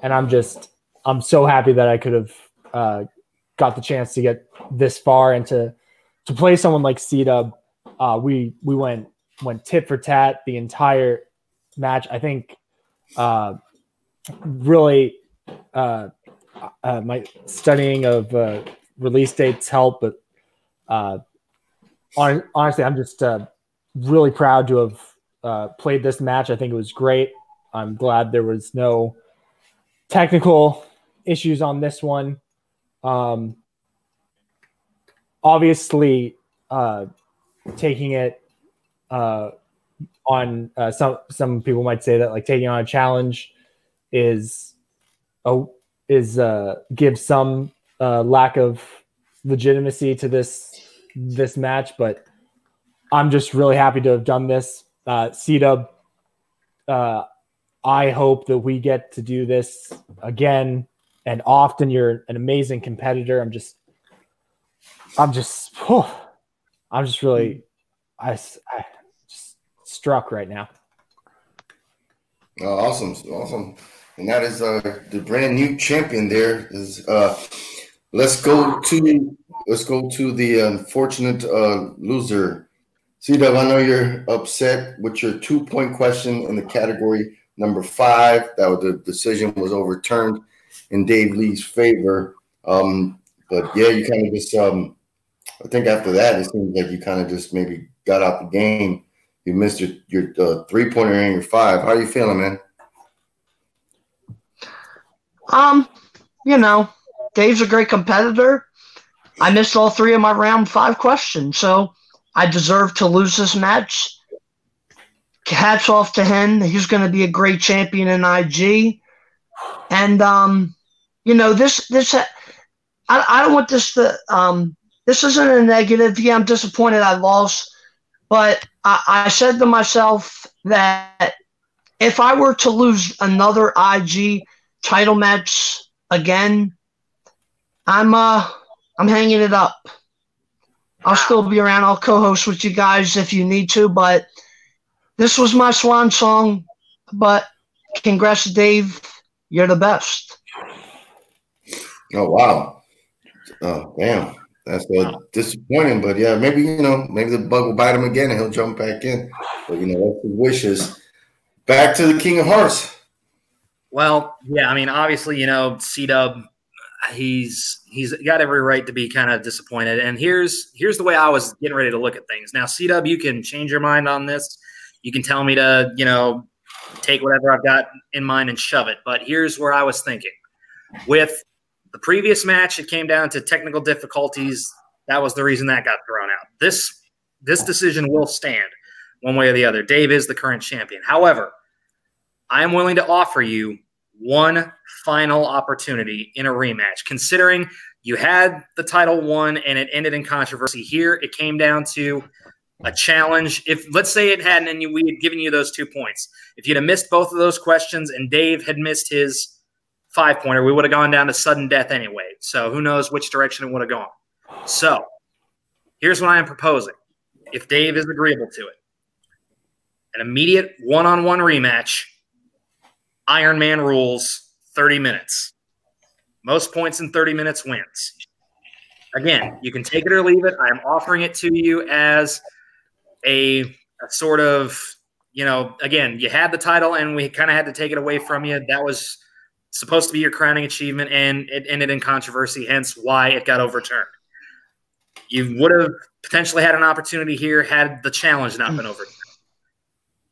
and I'm so happy that I could have got the chance to get this far and to play someone like C-Dub. We went tit for tat the entire match. I think really my studying of release dates helped, but honestly, I'm just really proud to have played this match. I think it was great. I'm glad there was no technical issues on this one. Obviously, taking it on some people might say that like taking on a challenge is gives some lack of legitimacy to this match, but I'm just really happy to have done this. C-Dub, I hope that we get to do this again and often. You're an amazing competitor. I'm just really I just struck right now. Oh, awesome. And that is the brand new champion there is let's go to the unfortunate loser. C-Dub, I know you're upset with your 2-point question in the category number 5. That was the decision was overturned in Dave Lee's favor. But yeah, you kind of just I think after that it seems like you kind of just maybe got out the game. You missed your 3-pointer and your 5. How are you feeling, man? You know, Dave's a great competitor. I missed all 3 of my round 5 questions, so I deserve to lose this match. Hats off to him. He's going to be a great champion in IG. And, you know, I don't want this to, this isn't a negative. Yeah, I'm disappointed I lost. But I said to myself that if I were to lose another IG title match again, I'm hanging it up. I'll still be around. I'll co-host with you guys if you need to, but this was my swan song. But congrats, Dave. You're the best. Oh, wow. Oh, damn. That's disappointing, but yeah, maybe the bug will bite him again and he'll jump back in. But, that's his wishes. Back to the King of Hearts. Well, yeah, I mean, obviously, C-Dub, he's got every right to be kind of disappointed. And here's the way I was getting ready to look at things. Now, C-Dub, you can change your mind on this. You can tell me to, take whatever I've got in mind and shove it. But here's where I was thinking. With the previous match, it came down to technical difficulties. That was the reason that got thrown out. This decision will stand one way or the other. Dave is the current champion. However, I am willing to offer you one final opportunity in a rematch. Considering you had the title won and it ended in controversy here, it came down to a challenge. If let's say it hadn't and we had given you those 2 points, if you'd have missed both of those questions and Dave had missed his 5-pointer, we would have gone down to sudden death anyway. So who knows which direction it would have gone. So here's what I am proposing. If Dave is agreeable to it, an immediate one-on-one rematch, Iron Man rules, 30 minutes. Most points in 30 minutes wins. Again, you can take it or leave it. I am offering it to you as a sort of, again, you had the title and we kind of had to take it away from you. That was supposed to be your crowning achievement, and it ended in controversy, hence why it got overturned. You would have potentially had an opportunity here had the challenge not been overturned.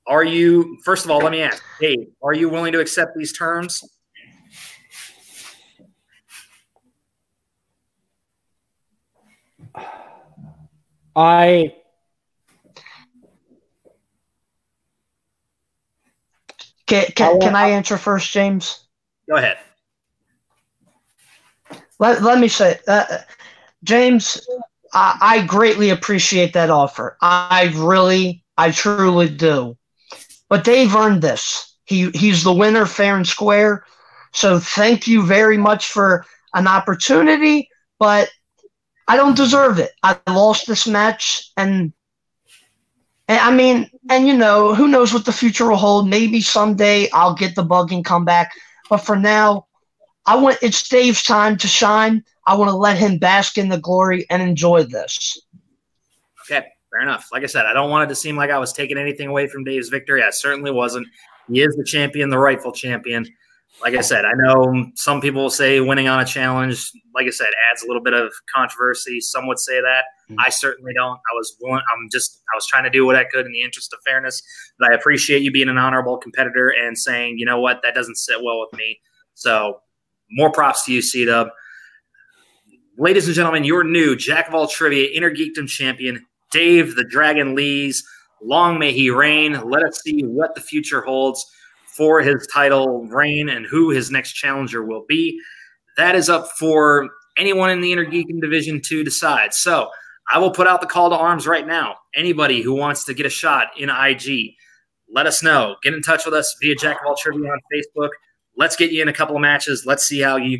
Are you, first of all, let me ask, Dave, are you willing to accept these terms? Can I answer first, James? Go ahead. Let me say, James, I greatly appreciate that offer. I truly do. But Dave earned this. He's the winner fair and square. So thank you very much for an opportunity, but I don't deserve it. I lost this match, and I mean, and who knows what the future will hold. Maybe someday I'll get the bug and come back. But for now, it's Dave's time to shine. I want to let him bask in the glory and enjoy this. Okay, fair enough. Like I said, I don't want it to seem like I was taking anything away from Dave's victory. I certainly wasn't. He is the champion, the rightful champion. Like I said, I know some people will say winning on a challenge, like I said, adds a little bit of controversy. Some would say that. I certainly don't. I was trying to do what I could in the interest of fairness. But I appreciate you being an honorable competitor and saying, you know what, that doesn't sit well with me. So more props to you, C-Dub. Ladies and gentlemen, your new Jack of all trivia Inner Geekdom champion, Dave the Dragon Lees. Long may he reign. Let us see what the future holds for his title reign and who his next challenger will be. That is up for anyone in the Inner Geekdom division to decide. So I will put out the call to arms right now. Anybody who wants to get a shot in IG, let us know. Get in touch with us via Jack of all trivia on Facebook. Let's get you in a couple of matches. Let's see how you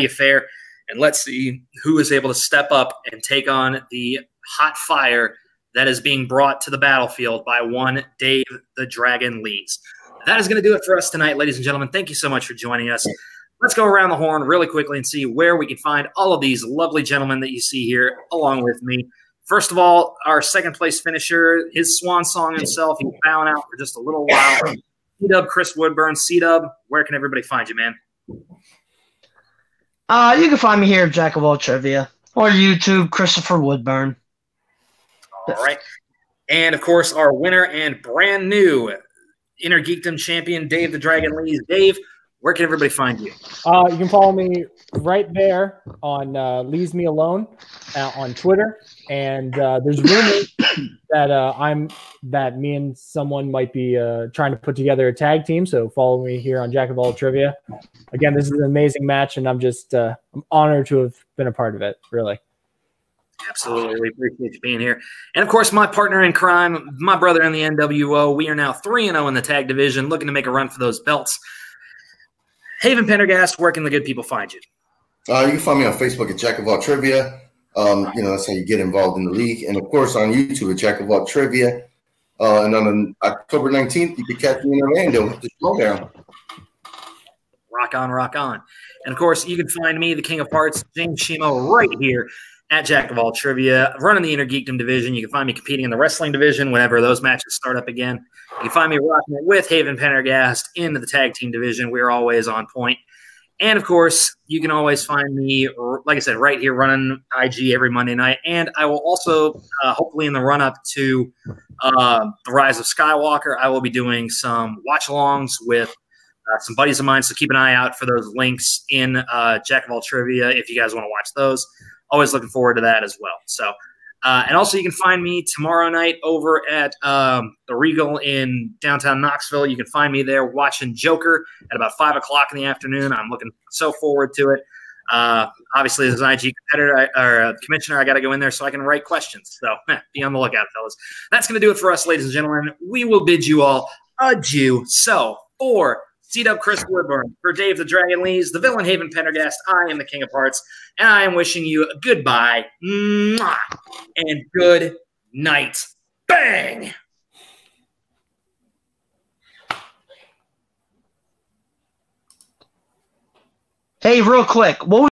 fare, and let's see who is able to step up and take on the hot fire that is being brought to the battlefield by one Dave the Dragon Lees. That is going to do it for us tonight, ladies and gentlemen. Thank you so much for joining us. Let's go around the horn really quickly and see where we can find all of these lovely gentlemen that you see here along with me. First of all, our second place finisher, his swan song himself. He's bowing out for just a little while. C-Dub, Chris Woodburn. C-Dub, where can everybody find you, man? You can find me here at Jack of all trivia or YouTube, Christoper Woodburn. All right. And, of course, our winner and brand new Inner Geekdom champion, Dave the Dragon Lees. Dave, where can everybody find you? You can follow me right there on Leaves Me Alone on Twitter. And there's rumors that me and someone might be trying to put together a tag team. So follow me here on Jack of All Trivia. Again, this is an amazing match, and I'm honored to have been a part of it, really. Absolutely. We appreciate you being here. And, of course, my partner in crime, my brother in the NWO. We are now 3-0 in the tag division, looking to make a run for those belts. Haven Pendergast, where can the good people find you? You can find me on Facebook at Jack of All Trivia. That's how you get involved in the league. And, of course, on YouTube at Jack of All Trivia. And on October 19th, you can catch me in Orlando at the Showdown. Rock on, rock on. And, of course, you can find me, the King of Hearts, James Shimo, right here at Jack of All Trivia, running the Inner Geekdom division. You can find me competing in the wrestling division whenever those matches start up again. You can find me rocking it with Haven Pendergast into the tag team division. We're always on point. And, of course, you can always find me, like I said, right here running IG every Monday night. And I will also, hopefully in the run-up to The Rise of Skywalker, I will be doing some watch-alongs with some buddies of mine. So keep an eye out for those links in Jack of All Trivia if you guys want to watch those. Always looking forward to that as well. So, and also you can find me tomorrow night over at the Regal in downtown Knoxville. You can find me there watching Joker at about 5 o'clock in the afternoon. I'm looking so forward to it. Obviously, as an IG competitor or commissioner, I got to go in there so I can write questions. So be on the lookout, fellas. That's going to do it for us, ladies and gentlemen. We will bid you all adieu. So for C-Dub Chris Woodburn, for Dave the Dragon Lees, the villain Haven Pendergast, I am the King of Hearts, and I am wishing you goodbye and good night. Bang! Hey, real quick, what